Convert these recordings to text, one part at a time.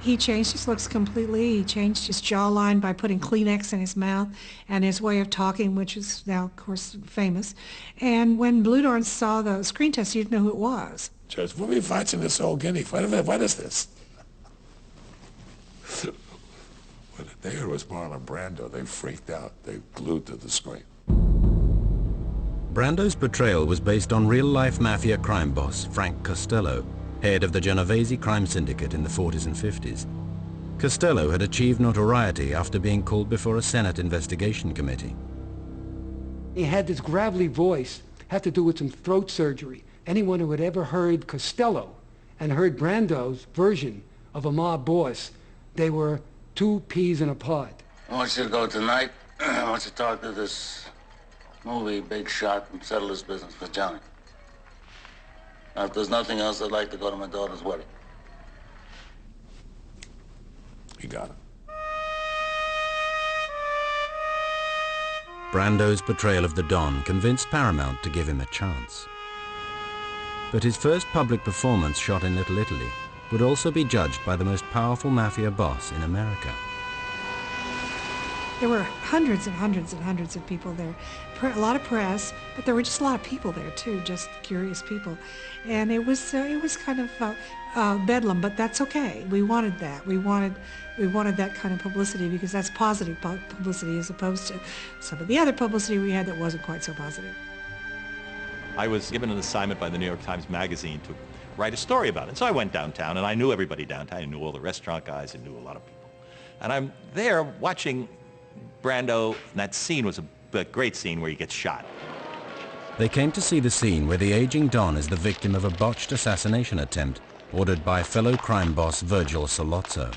He changed his looks completely. He changed his jawline by putting Kleenex in his mouth and his way of talking, which is now, of course, famous. And when Bludorn saw the screen test, he didn't know who it was. Judge, what are we watching this old guinea? What is this? When they heard it was Marlon Brando, they freaked out. They glued to the screen. Brando's portrayal was based on real-life mafia crime boss Frank Costello, head of the Genovese crime syndicate in the 40s and 50s. Costello had achieved notoriety after being called before a Senate investigation committee. He had this gravelly voice, had to do with some throat surgery. Anyone who had ever heard Costello and heard Brando's version of a mob boss, they were two peas in a pod. I want you to go tonight. I want you to talk to this movie big shot and settle his business with Johnny. Now, if there's nothing else, I'd like to go to my daughter's wedding. You got it. Brando's portrayal of the Don convinced Paramount to give him a chance. But his first public performance shot in Little Italy would also be judged by the most powerful mafia boss in America. There were hundreds and hundreds and hundreds of people there. A lot of press, but there were just a lot of people there too, just curious people. And it was kind of bedlam, but that's okay. We wanted that. We wanted that kind of publicity because that's positive publicity as opposed to some of the other publicity we had that wasn't quite so positive. I was given an assignment by the New York Times Magazine to write a story about it. So I went downtown, and I knew everybody downtown. I knew all the restaurant guys. I knew a lot of people. And I'm there watching Brando, and that scene was a great scene where he gets shot. They came to see the scene where the aging Don is the victim of a botched assassination attempt ordered by fellow crime boss Virgil Sollozzo.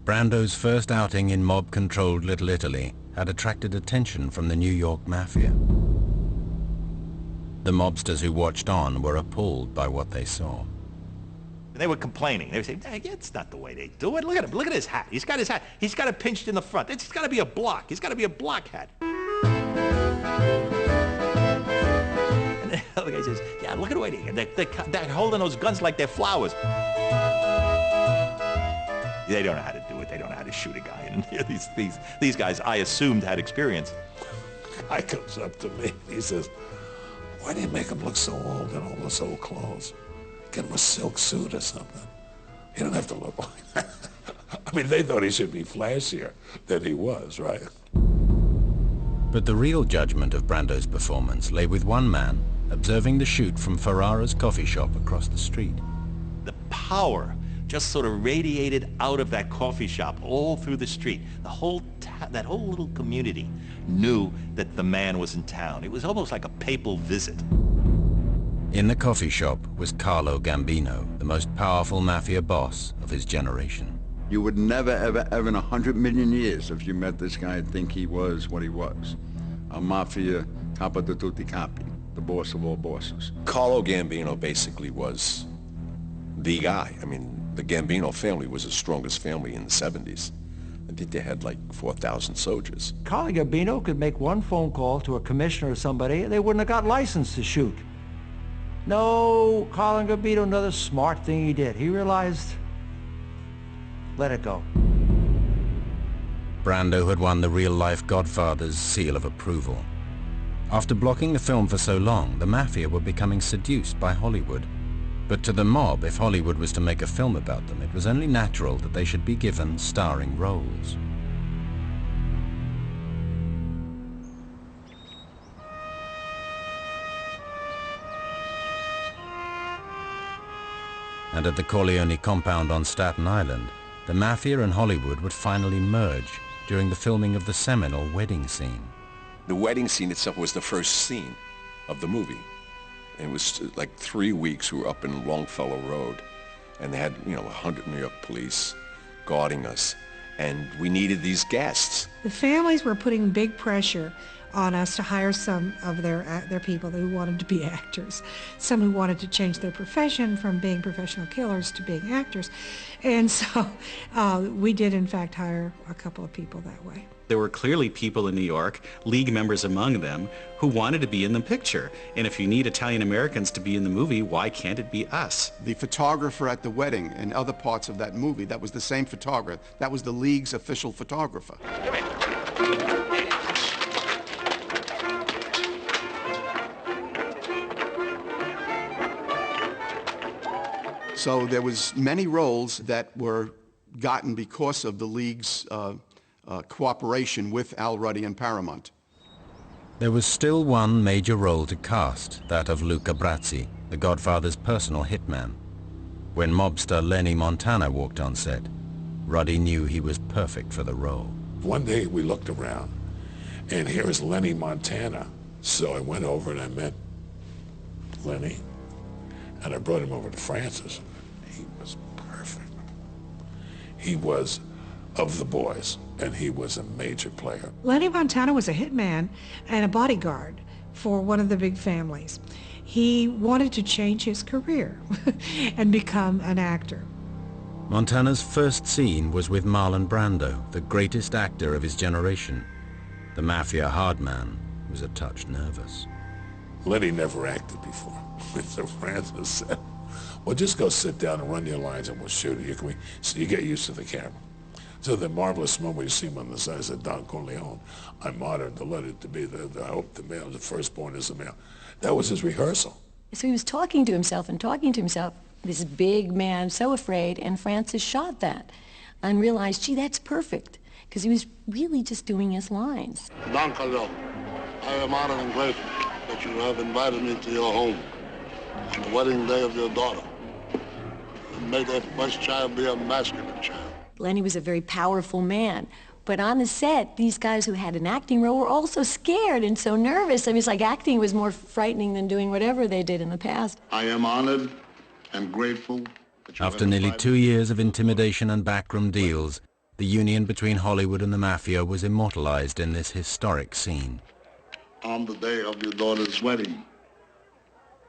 Brando's first outing in mob-controlled Little Italy had attracted attention from the New York Mafia. The mobsters who watched on were appalled by what they saw. They were complaining. They were saying, hey, it's not the way they do it. Look at him. Look at his hat. He's got his hat. He's got it pinched in the front. It's got to be a block. He's got to be a block hat. And the other guy says, yeah, look at the way they're holding those guns like they're flowers. They don't know how to do it. They don't know how to shoot a guy. And these guys, I assumed, had experience. Guy comes up to me. He says, why do you make him look so old in all those old clothes? Get him a silk suit or something. He don't have to look like that. I mean, they thought he should be flashier than he was, right? But the real judgment of Brando's performance lay with one man observing the shoot from Ferrara's coffee shop across the street. The power just sort of radiated out of that coffee shop all through the street. That whole little community knew that the man was in town. It was almost like a papal visit. In the coffee shop was Carlo Gambino, the most powerful mafia boss of his generation. You would never, ever, ever in 100 million years, if you met this guy, think he was what he was. A mafia capo di tutti capi, the boss of all bosses. Carlo Gambino basically was the guy. I mean, the Gambino family was the strongest family in the 70s. I think they had like 4,000 soldiers. Carlo Gambino could make one phone call to a commissioner or somebody, and they wouldn't have got licensed to shoot. No, Carlo Gambino, another smart thing he did. He realized, let it go. Brando had won the real-life Godfather's seal of approval. After blocking the film for so long, the Mafia were becoming seduced by Hollywood. But to the mob, if Hollywood was to make a film about them, it was only natural that they should be given starring roles. And at the Corleone compound on Staten Island, the Mafia and Hollywood would finally merge during the filming of the seminal wedding scene. The wedding scene itself was the first scene of the movie. And it was like 3 weeks we were up in Longfellow Road, and they had, 100 New York police guarding us, and we needed these guests. The families were putting big pressure on us to hire some of their people who wanted to be actors, some who wanted to change their profession from being professional killers to being actors. And so we did in fact hire a couple of people that way. There were clearly people in New York, League members among them, who wanted to be in the picture. And if you need Italian Americans to be in the movie, why can't it be us? The photographer at the wedding and other parts of that movie, that was the same photographer. That was the League's official photographer. So there was many roles that were gotten because of the League's cooperation with Al Ruddy and Paramount. There was still one major role to cast, that of Luca Brasi, the Godfather's personal hitman. When mobster Lenny Montana walked on set, Ruddy knew he was perfect for the role. One day we looked around, and here is Lenny Montana. So I went over and I met Lenny, and I brought him over to Francis. He was perfect. He was of the boys, and he was a major player. Lenny Montana was a hitman and a bodyguard for one of the big families. He wanted to change his career and become an actor. Montana's first scene was with Marlon Brando, the greatest actor of his generation. The Mafia hard man was a touch nervous. Lenny never acted before. So Francis said, well, just go sit down and run your lines and we'll shoot it. So you get used to the camera. So the marvelous moment you see him on the side said, Don Corleone, I'm honored to let it to be I hope the male, the firstborn is the male. That was his rehearsal. So he was talking to himself and talking to himself, this big man, so afraid, and Francis shot that and realized, gee, that's perfect, because he was really just doing his lines. Don Corleone, I am honored and grateful that you have invited me to your home on the wedding day of your daughter. And may that first child be a masculine child. Lenny was a very powerful man, but on the set, these guys who had an acting role were also scared and so nervous. I mean, it's like acting was more frightening than doing whatever they did in the past. I am honored and grateful that you After nearly 2 years of intimidation and backroom deals, the union between Hollywood and the Mafia was immortalized in this historic scene. on the day of your daughter's wedding.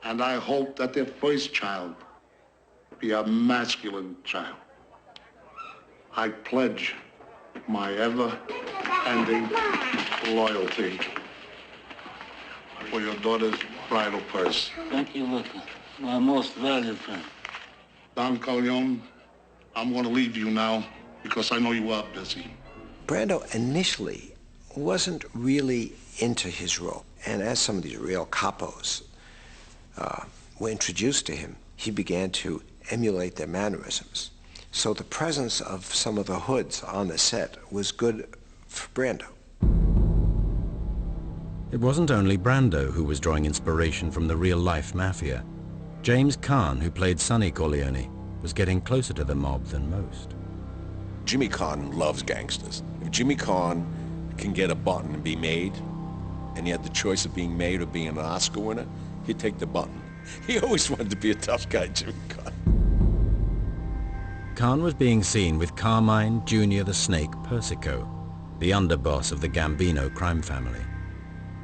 And I hope that their first child be a masculine child. I pledge my ever-ending loyalty for your daughter's bridal purse. Thank you, Luca. My most valued friend. Don Corleone, I'm going to leave you now because I know you are busy. Brando initially wasn't really into his role. And as some of these real capos were introduced to him, he began to emulate their mannerisms. So the presence of some of the hoods on the set was good for Brando. It wasn't only Brando who was drawing inspiration from the real-life mafia. James Caan, who played Sonny Corleone, was getting closer to the mob than most. Jimmy Caan loves gangsters. If Jimmy Caan can get a button and be made, and he had the choice of being made or being an Oscar winner, he'd take the button. He always wanted to be a tough guy, Jimmy Caan. Caan was being seen with Carmine Jr. the Snake Persico, the underboss of the Gambino crime family.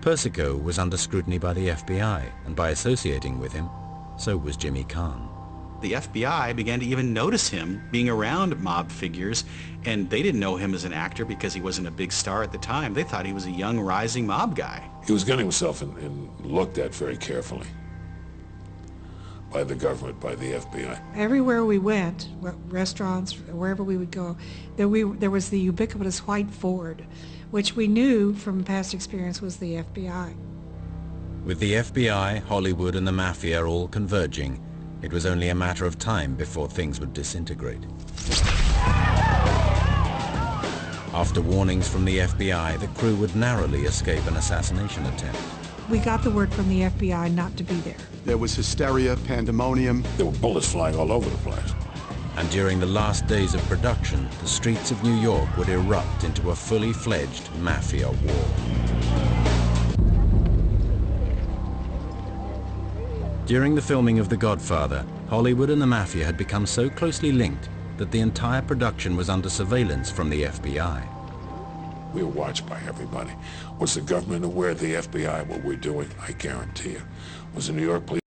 Persico was under scrutiny by the FBI, and by associating with him, so was Jimmy Caan. The FBI began to even notice him being around mob figures, and they didn't know him as an actor because he wasn't a big star at the time. They thought he was a young, rising mob guy. He was getting himself and looked at very carefully by the government, by the FBI. Everywhere we went, restaurants, wherever we would go, there was the ubiquitous white Ford, which we knew from past experience was the FBI. With the FBI, Hollywood, and the Mafia all converging, it was only a matter of time before things would disintegrate. After warnings from the FBI, the crew would narrowly escape an assassination attempt. We got the word from the FBI not to be there. There was hysteria, pandemonium. There were bullets flying all over the place. And during the last days of production, the streets of New York would erupt into a fully fledged Mafia war. During the filming of The Godfather, Hollywood and the Mafia had become so closely linked that the entire production was under surveillance from the FBI. We were watched by everybody. Was the government aware of the FBI, what we're doing? I guarantee you. Was the New York police